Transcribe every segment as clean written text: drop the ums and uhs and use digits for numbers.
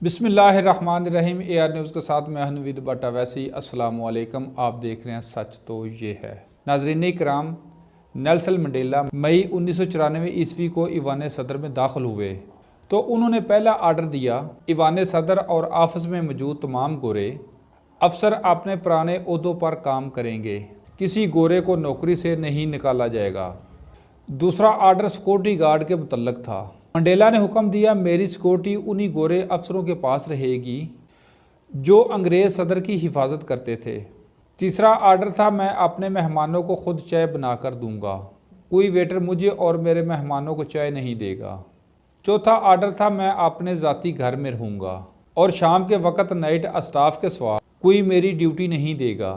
बिस्मिल्लाहिर्रहमानिर्रहीम। AR news के साथ मैं नवीद बट। वैसे ही अस्सलाम वालेकुम। आप देख रहे हैं सच तो ये है। नाज़रीन कराम, नेल्सन मंडेला मई 1994 ईस्वी को ईवान सदर में दाखिल हुए तो उन्होंने पहला आर्डर दिया, ईवान सदर और ऑफिस में मौजूद तमाम गोरे अफसर अपने पुराने ओहदों पर काम करेंगे, किसी गोरे को नौकरी से नहीं निकाला जाएगा। दूसरा आर्डर सिक्योरिटी गार्ड के मुतल्लक था। मंडेला ने हुक्म दिया, मेरी सिक्योरिटी उन्हीं गोरे अफसरों के पास रहेगी जो अंग्रेज़ सदर की हिफाजत करते थे। तीसरा आर्डर था, मैं अपने मेहमानों को खुद चाय बनाकर दूंगा, कोई वेटर मुझे और मेरे मेहमानों को चाय नहीं देगा। चौथा आर्डर था, मैं अपने ज़ाती घर में रहूँगा और शाम के वक़्त नाइट स्टाफ के सिवा कोई मेरी ड्यूटी नहीं देगा।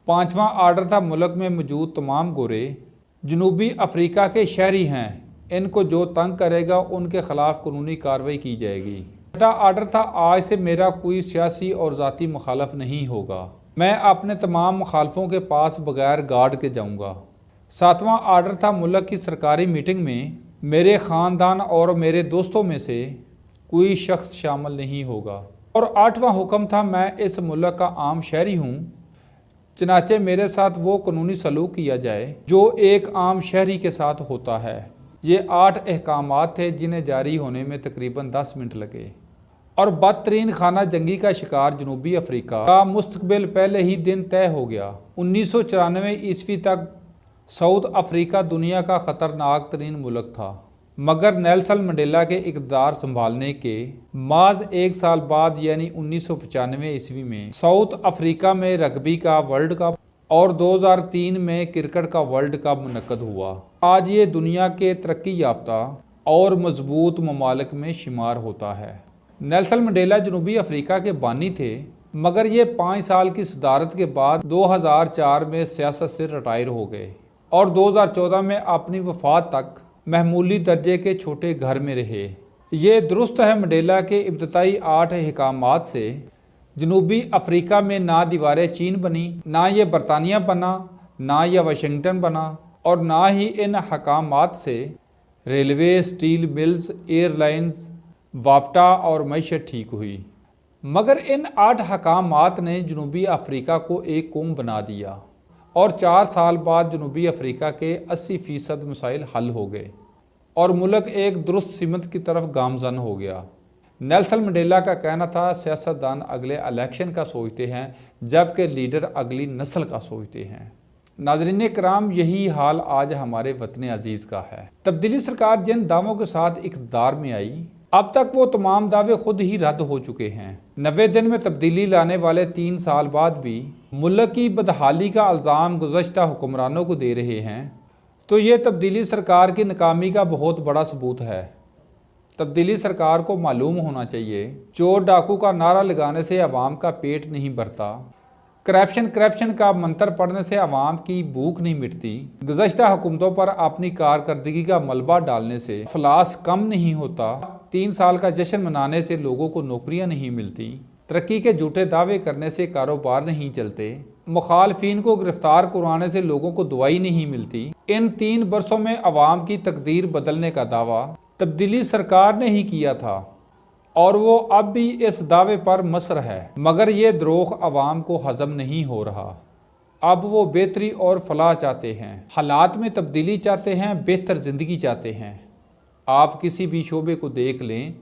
पाँचवा आर्डर था, मुल्क में मौजूद तमाम गोरे जनूबी अफ्रीका के शहरी हैं, इनको जो तंग करेगा उनके ख़िलाफ़ कानूनी कार्रवाई की जाएगी। छठा आर्डर था, आज से मेरा कोई सियासी और ज़ाती मुखालफ नहीं होगा, मैं अपने तमाम मुखालफों के पास बगैर गार्ड के जाऊंगा। सातवां आर्डर था, मुल्क की सरकारी मीटिंग में मेरे ख़ानदान और मेरे दोस्तों में से कोई शख्स शामिल नहीं होगा। और आठवां हुक्म था, मैं इस मुल्क का आम शहरी हूँ, चनाचे मेरे साथ वो कानूनी सलूक किया जाए जो एक आम शहरी के साथ होता है। ये 8 अहकामात थे जिन्हें जारी होने में तकरीबन 10 मिनट लगे। और बदतरीन खाना जंगी का शिकार जनूबी अफ्रीका का मुस्तकबिल पहले ही दिन तय हो गया। 1994 ईस्वी तक साउथ अफ्रीका दुनिया का ख़तरनाक तरीन मुल्क था, मगर नेल्सन मंडेला के इक़्तिदार संभालने के माज 1 साल बाद यानी 1995 ईस्वी में साउथ अफ्रीका में रग्बी का वर्ल्ड कप और 2003 में क्रिकेट का वर्ल्ड कप मुनक्कद हुआ। आज ये दुनिया के तरक्की याफ्ता और मजबूत ममालिक में शुमार होता है। नेल्सन मंडेला जनूबी अफ्रीका के बानी थे, मगर ये 5 साल की सदारत के बाद 2004 में सियासत से रिटायर हो गए और 2014 में अपनी वफात तक महमूली दर्जे के छोटे घर में रहे। ये दुरुस्त है, मंडेला के इब्तदाई 8 अहकामात से जनूबी अफ्रीका में ना दीवारें चीन बनी, ना ये बरतानिया बना, ना यह वाशिंगटन बना और ना ही इन हकामात से रेलवे, स्टील मिल्स, एयरलाइंस, वापटा और मईशत ठीक हुई। मगर इन 8 हकामात ने जनूबी अफ्रीका को एक कौम बना दिया और 4 साल बाद जनूबी अफ्रीका के 80% मसाइल हल हो गए और मुल्क एक दुरुस्त सिमत की तरफ गामजन हो गया। नेल्सन मंडेला का कहना था, सियास्तदान अगले इलेक्शन का सोचते हैं जबकि लीडर अगली नस्ल का सोचते हैं। नाज़रीन कराम, यही हाल आज हमारे वतन अजीज़ का है। तब्दीली सरकार जिन दावों के साथ इक़्तिदार में आई, अब तक वो तमाम दावे खुद ही रद्द हो चुके हैं। 90 दिन में तब्दीली लाने वाले 3 साल बाद भी मुल्क की बदहाली का इल्ज़ाम गुज़श्ता हुक्मरानों को दे रहे हैं, तो ये तब्दीली सरकार की नाकामी का बहुत बड़ा सबूत है। तब्दीली सरकार को मालूम होना चाहिए, चोर डाकू का नारा लगाने से अवाम का पेट नहीं भरता, करप्शन का मंत्र पढ़ने से अवाम की भूख नहीं मिटती, गुज़श्ता हुकूमतों पर अपनी कारकर्दगी का मलबा डालने से अफलास कम नहीं होता, 3 साल का जश्न मनाने से लोगों को नौकरियां नहीं मिलती, तरक्की के झूठे दावे करने से कारोबार नहीं चलते, मुखालफीन को गिरफ्तार करवाने से लोगों को दुआई नहीं मिलती। इन 3 बरसों में अवाम की तकदीर बदलने का दावा तब्दीली सरकार ने ही किया था और वो अब भी इस दावे पर मसर है, मगर ये द्रोह अवाम को हजम नहीं हो रहा। अब वो बेहतरी और फलाह चाहते हैं, हालात में तब्दीली चाहते हैं, बेहतर ज़िंदगी चाहते हैं। आप किसी भी शोबे को देख लें,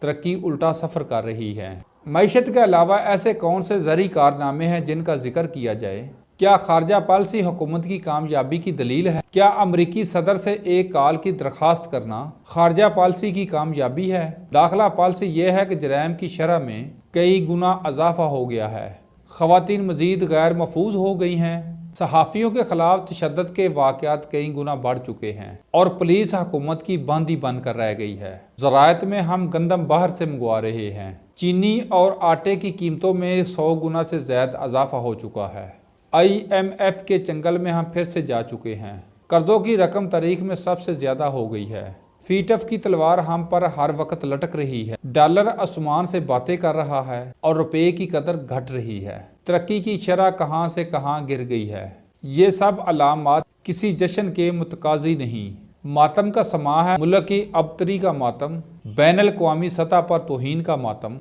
तरक्की उल्टा सफ़र कर रही है। मईशत के अलावा ऐसे कौन से ज़री कारनामे हैं जिनका जिक्र किया जाए? क्या खारजा पॉलिसी हुकूमत की कामयाबी की दलील है? क्या अमरीकी सदर से एक कॉल की दरख्वास्त करना खारजा पॉलिसी की कामयाबी है? दाखिला पॉलिसी यह है कि जराइम की शरह में कई गुना इजाफा हो गया है, ख़वातीन मज़ीद गैर महफूज हो गई हैं, सहाफ़ियों के ख़िलाफ़ तशद्दुद के वाक़यात कई गुना बढ़ चुके हैं और पुलिस हुकूमत की बंदी बन कर रह गई है। ज़राअत में हम गंदम बाहर से मंगवा रहे हैं, चीनी और आटे की कीमतों में 100 गुना से ज़्यादा इजाफा हो चुका है। IMF के चंगल में हम फिर से जा चुके हैं, कर्ज़ों की रकम तारीख में सबसे ज़्यादा हो गई है, फीटफ की तलवार हम पर हर वक्त लटक रही है, डॉलर आसमान से बातें कर रहा है और रुपये की कदर घट रही है, तरक्की की शरह कहाँ से कहाँ गिर गई है। ये सब अलामात किसी जश्न के मुतकाज़ी नहीं, मातम का समा है, मुल्क की अबतरी का मातम। बैनुल अक़वामी सतह पर तौहीन का मातम,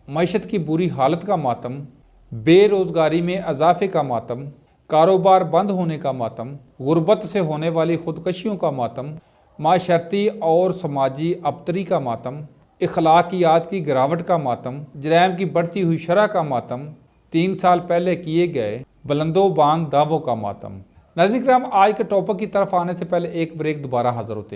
मईशत की बुरी हालत का मातम, बेरोज़गारी में इजाफे का मातम, कारोबार बंद होने का मातम, गुर्बत से होने वाली खुदकशियों का मातम, माशरती और समाजी अबतरी का मातम, इखलाकियात की गिरावट का मातम, जराइम की बढ़ती हुई शरह का मातम, 3 साल पहले किए गए बुलंदो बांग दावों का मातम। नाज़रीन किराम, आज के टॉपिक की तरफ आने से पहले एक ब्रेक दोबारा हाजिर होते हैं।